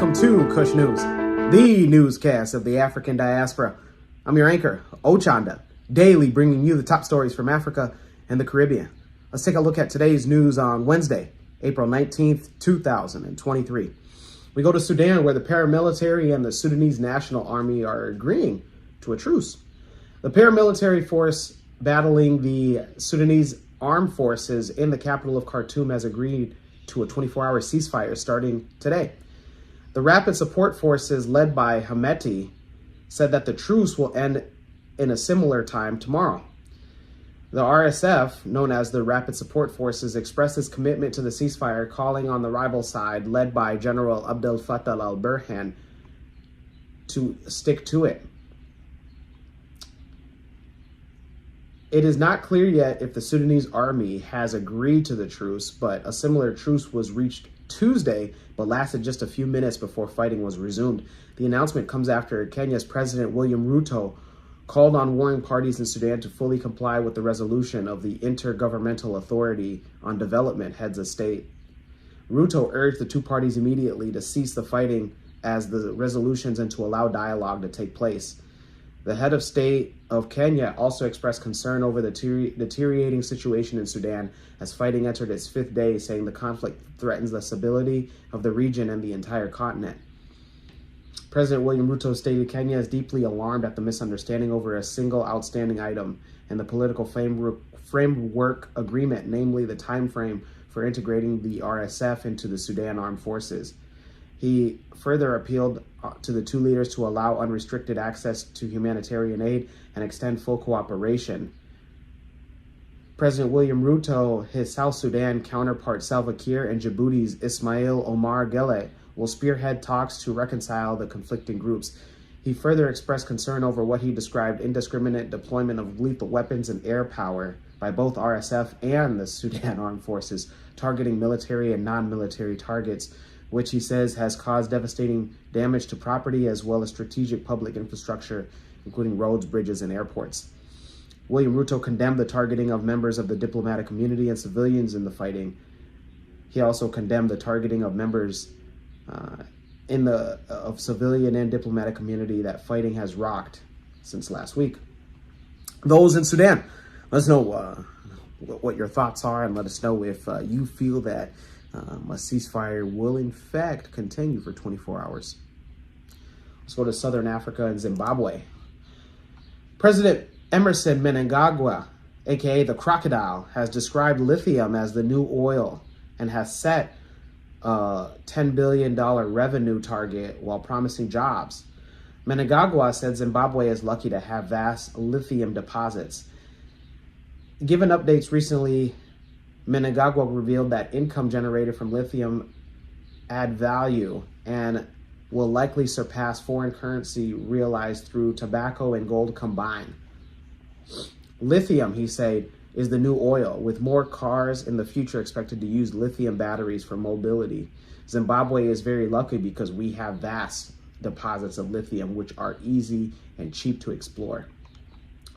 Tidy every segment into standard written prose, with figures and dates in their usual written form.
Welcome to Kush News, the newscast of the African diaspora. I'm your anchor, Ochanda, daily bringing you the top stories from Africa and the Caribbean. Let's take a look at today's news on Wednesday, April 19th, 2023. We go to Sudan, where the paramilitary and the Sudanese National Army are agreeing to a truce. The paramilitary force battling the Sudanese armed forces in the capital of Khartoum has agreed to a 24-hour ceasefire starting today. The Rapid Support Forces, led by Hameti, said that the truce will end in a similar time tomorrow. The RSF, known as the Rapid Support Forces, expressed its commitment to the ceasefire, calling on the rival side, led by General Abdel Fattah al-Burhan, to stick to it. It is not clear yet if the Sudanese army has agreed to the truce, but a similar truce was reached Tuesday, but lasted just a few minutes before fighting was resumed. The announcement comes after Kenya's President William Ruto called on warring parties in Sudan to fully comply with the resolution of the Intergovernmental Authority on Development Heads of State. Ruto urged the two parties immediately to cease the fighting as the resolutions and to allow dialogue to take place. The head of state of Kenya also expressed concern over the deteriorating situation in Sudan as fighting entered its fifth day, saying the conflict threatens the stability of the region and the entire continent. President William Ruto stated Kenya is deeply alarmed at the misunderstanding over a single outstanding item in the political framework agreement, namely the time frame for integrating the RSF into the Sudan Armed Forces. He further appealed to the two leaders to allow unrestricted access to humanitarian aid and extend full cooperation. President William Ruto, his South Sudan counterpart Salva Kiir, and Djibouti's Ismail Omar Guelleh will spearhead talks to reconcile the conflicting groups. He further expressed concern over what he described indiscriminate deployment of lethal weapons and air power by both RSF and the Sudan Armed Forces, targeting military and non-military targets, which he says has caused devastating damage to property as well as strategic public infrastructure, including roads, bridges, and airports. William Ruto condemned the targeting of members of the diplomatic community and civilians in the fighting. He also condemned the targeting of members of civilian and diplomatic community that fighting has rocked since last week. Those in Sudan, let us know what your thoughts are, and let us know if you feel that a ceasefire will in fact continue for 24 hours. Let's go to Southern Africa and Zimbabwe. President Emerson Mnangagwa, aka the Crocodile, has described lithium as the new oil and has set a $10 billion revenue target while promising jobs. Mnangagwa said Zimbabwe is lucky to have vast lithium deposits. Given updates recently, Mnangagwa revealed that income generated from lithium add value and will likely surpass foreign currency realized through tobacco and gold combined. Lithium, he said, is the new oil, with more cars in the future expected to use lithium batteries for mobility. Zimbabwe is very lucky because we have vast deposits of lithium, which are easy and cheap to explore.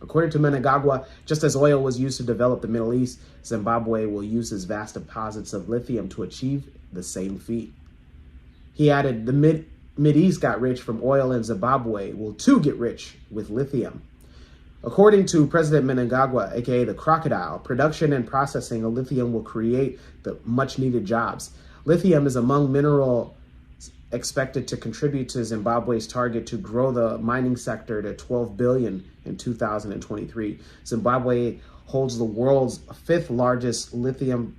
According to Mnangagwa, just as oil was used to develop the Middle East, Zimbabwe will use its vast deposits of lithium to achieve the same feat. He added, the Mideast got rich from oil, and Zimbabwe will too get rich with lithium. According to President Mnangagwa, aka the Crocodile, production and processing of lithium will create the much needed jobs. Lithium is among minerals expected to contribute to Zimbabwe's target to grow the mining sector to 12 billion in 2023. Zimbabwe holds the world's fifth largest lithium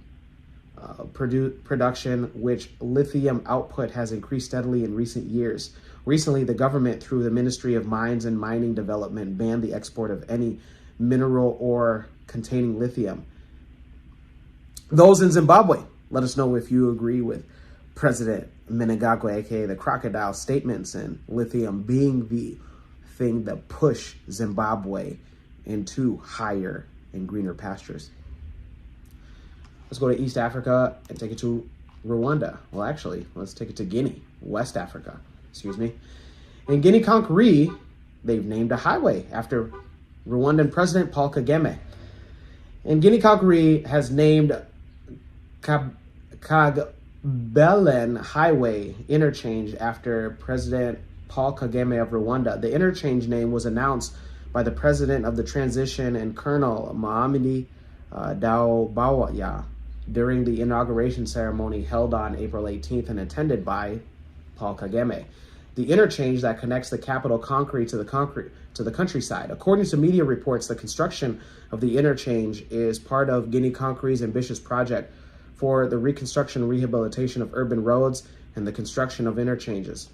production, which lithium output has increased steadily in recent years. Recently, the government, through the Ministry of Mines and Mining Development, banned the export of any mineral ore containing lithium. Those in Zimbabwe, let us know if you agree with President Mnangagwa, aka the Crocodile, statements and lithium being the thing that push Zimbabwe into higher and greener pastures. Let's go to East Africa and take it to Rwanda. Well, actually, let's take it to Guinea, West Africa, excuse me. In Guinea-Conakry, they've named a highway after Rwandan President Paul Kagame. And Guinea-Conakry has named Belen Highway interchange after President Paul Kagame of Rwanda. The interchange name was announced by the president of the transition and Colonel Mohamedi Daobawaya during the inauguration ceremony held on April 18th and attended by Paul Kagame. The interchange that connects the capital Conakry to the countryside. According to media reports, the construction of the interchange is part of Guinea Conakry's ambitious project for the reconstruction and rehabilitation of urban roads and the construction of interchanges.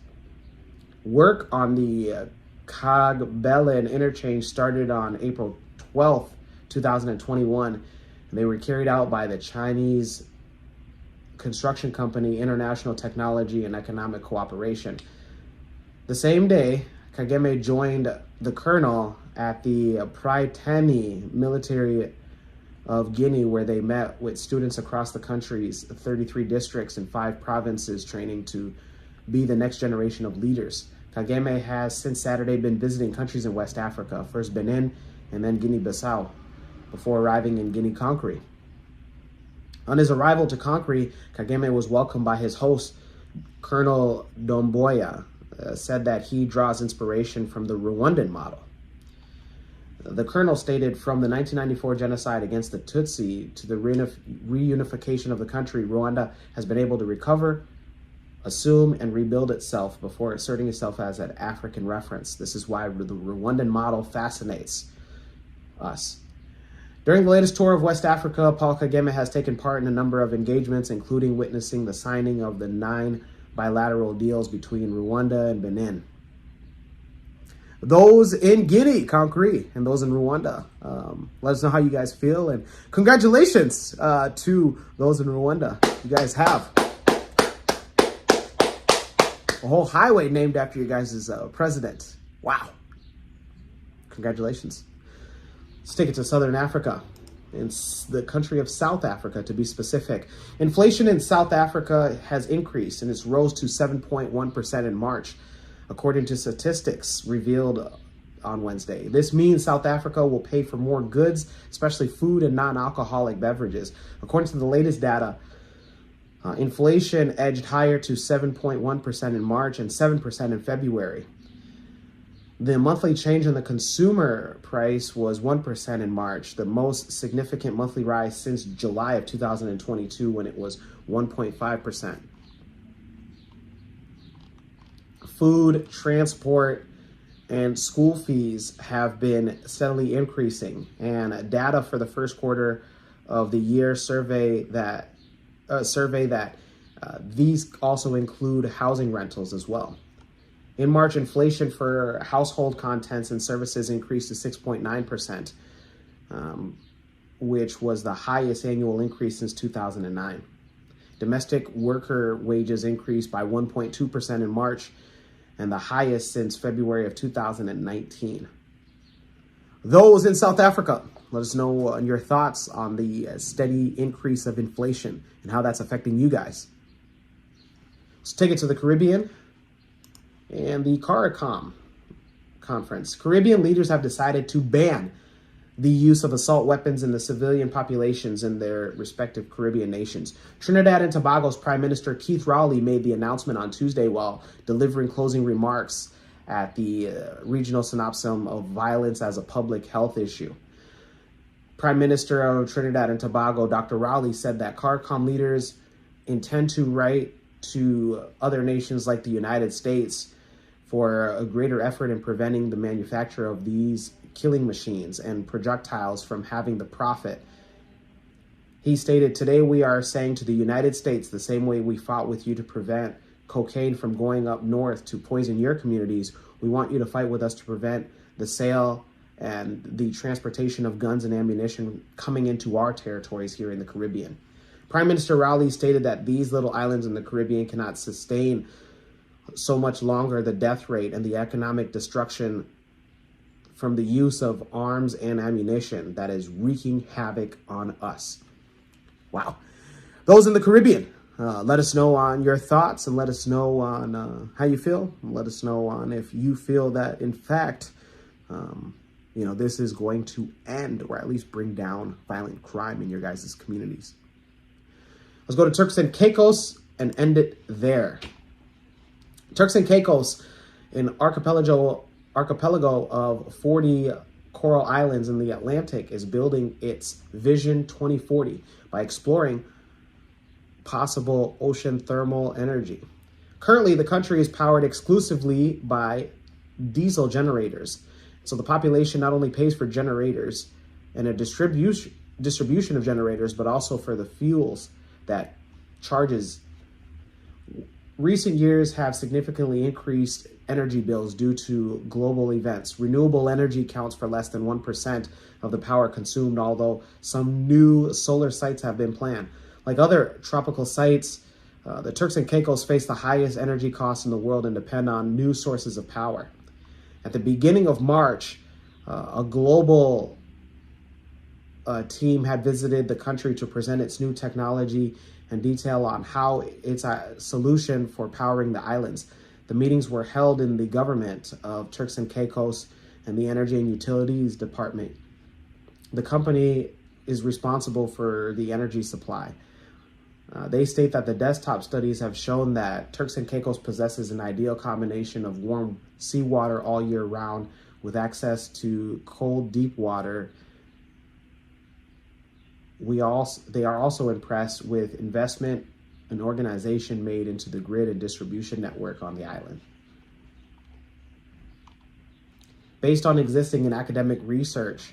Work on the Kagbelen interchange started on April 12th, 2021, and they were carried out by the Chinese construction company International Technology and Economic Cooperation. The same day, Kagame joined the colonel at the Prytani military of Guinea, where they met with students across the country's 33 districts and 5 provinces, training to be the next generation of leaders. Kagame has since Saturday been visiting countries in West Africa, first Benin and then Guinea-Bissau, before arriving in Guinea Conakry. On his arrival to Conakry, Kagame was welcomed by his host, Colonel Domboya, said that he draws inspiration from the Rwandan model. The colonel stated, from the 1994 genocide against the Tutsi to the reunification of the country, Rwanda has been able to recover, assume, and rebuild itself before asserting itself as an African reference. This is why the Rwandan model fascinates us. During the latest tour of West Africa, Paul Kagame has taken part in a number of engagements, including witnessing the signing of the 9 bilateral deals between Rwanda and Benin. Those in Guinea, Conakry, and those in Rwanda. Let us know how you guys feel, and congratulations to those in Rwanda. You guys have a whole highway named after you guys' president. Wow. Congratulations. Let's take it to Southern Africa, in the country of South Africa, to be specific. Inflation in South Africa has increased, and it's rose to 7.1% in March, according to statistics revealed on Wednesday. This means South Africa will pay for more goods, especially food and non-alcoholic beverages. According to the latest data, inflation edged higher to 7.1% in March and 7% in February. The monthly change in the consumer price was 1% in March, the most significant monthly rise since July of 2022, when it was 1.5%. Food, transport, and school fees have been steadily increasing, and data for the first quarter of the year survey that these also include housing rentals as well. In March, inflation for household contents and services increased to 6.9%, which was the highest annual increase since 2009. Domestic worker wages increased by 1.2% in March, and the highest since February of 2019. Those in South Africa, let us know your thoughts on the steady increase of inflation and how that's affecting you guys. Let's take it to the Caribbean and the CARICOM conference. Caribbean leaders have decided to ban the use of assault weapons in the civilian populations in their respective Caribbean nations. Trinidad and Tobago's Prime Minister Keith Rowley made the announcement on Tuesday while delivering closing remarks at the regional symposium of violence as a public health issue. Prime Minister of Trinidad and Tobago, Dr. Rowley, said that CARICOM leaders intend to write to other nations like the United States for a greater effort in preventing the manufacture of these killing machines and projectiles from having the profit. He stated, "Today we are saying to the United States, the same way we fought with you to prevent cocaine from going up north to poison your communities, we want you to fight with us to prevent the sale and the transportation of guns and ammunition coming into our territories here in the Caribbean." Prime Minister Rowley stated that these little islands in the Caribbean cannot sustain so much longer the death rate and the economic destruction from the use of arms and ammunition that is wreaking havoc on us. Wow. Those in the Caribbean, let us know on your thoughts, and let us know on how you feel. And let us know on if you feel that, in fact, this is going to end, or at least bring down violent crime in your guys' communities. Let's go to Turks and Caicos. and end it there. Turks and Caicos, an archipelago of 40 coral islands in the Atlantic, is building its Vision 2040 by exploring possible ocean thermal energy. Currently, the country is powered exclusively by diesel generators. So the population not only pays for generators and a distribution of generators, but also for the fuels that charges. Recent years have significantly increased energy bills due to global events. Renewable energy accounts for less than 1% of the power consumed, although some new solar sites have been planned. Like other tropical sites, the Turks and Caicos face the highest energy costs in the world and depend on new sources of power. At the beginning of March, a global team had visited the country to present its new technology and detail on how it's a solution for powering the islands. The meetings were held in the government of Turks and Caicos and the Energy and Utilities Department. The company is responsible for the energy supply. They state that the desktop studies have shown that Turks and Caicos possesses an ideal combination of warm seawater all year round with access to cold, deep water. They are also impressed with investment and organization made into the grid and distribution network on the island. Based on existing and academic research,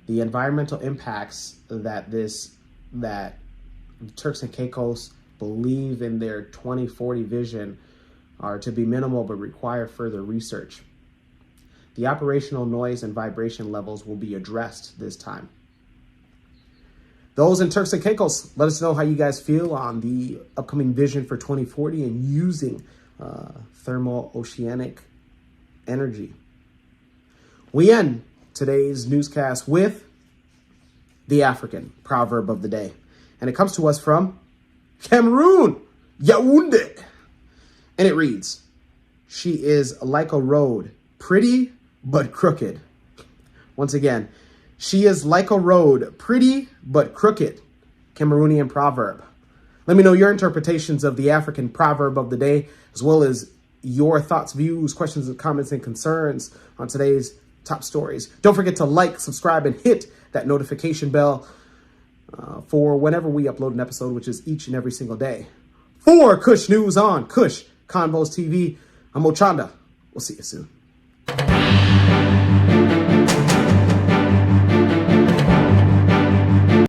the environmental impacts that Turks and Caicos believe in their 2040 vision are to be minimal but require further research. The operational noise and vibration levels will be addressed this time. Those in Turks and Caicos, let us know how you guys feel on the upcoming vision for 2040 and using thermal oceanic energy. We end today's newscast with the African proverb of the day. And it comes to us from Cameroon, Yaoundé. And it reads, "She is like a road, pretty but crooked." Once again, "She is like a road, pretty but crooked." Cameroonian proverb. Let me know your interpretations of the African proverb of the day, as well as your thoughts, views, questions, comments, and concerns on today's top stories. Don't forget to like, subscribe, and hit that notification bell for whenever we upload an episode, which is each and every single day. For Kush News on Kush Convos TV, I'm Ochanda. We'll see you soon.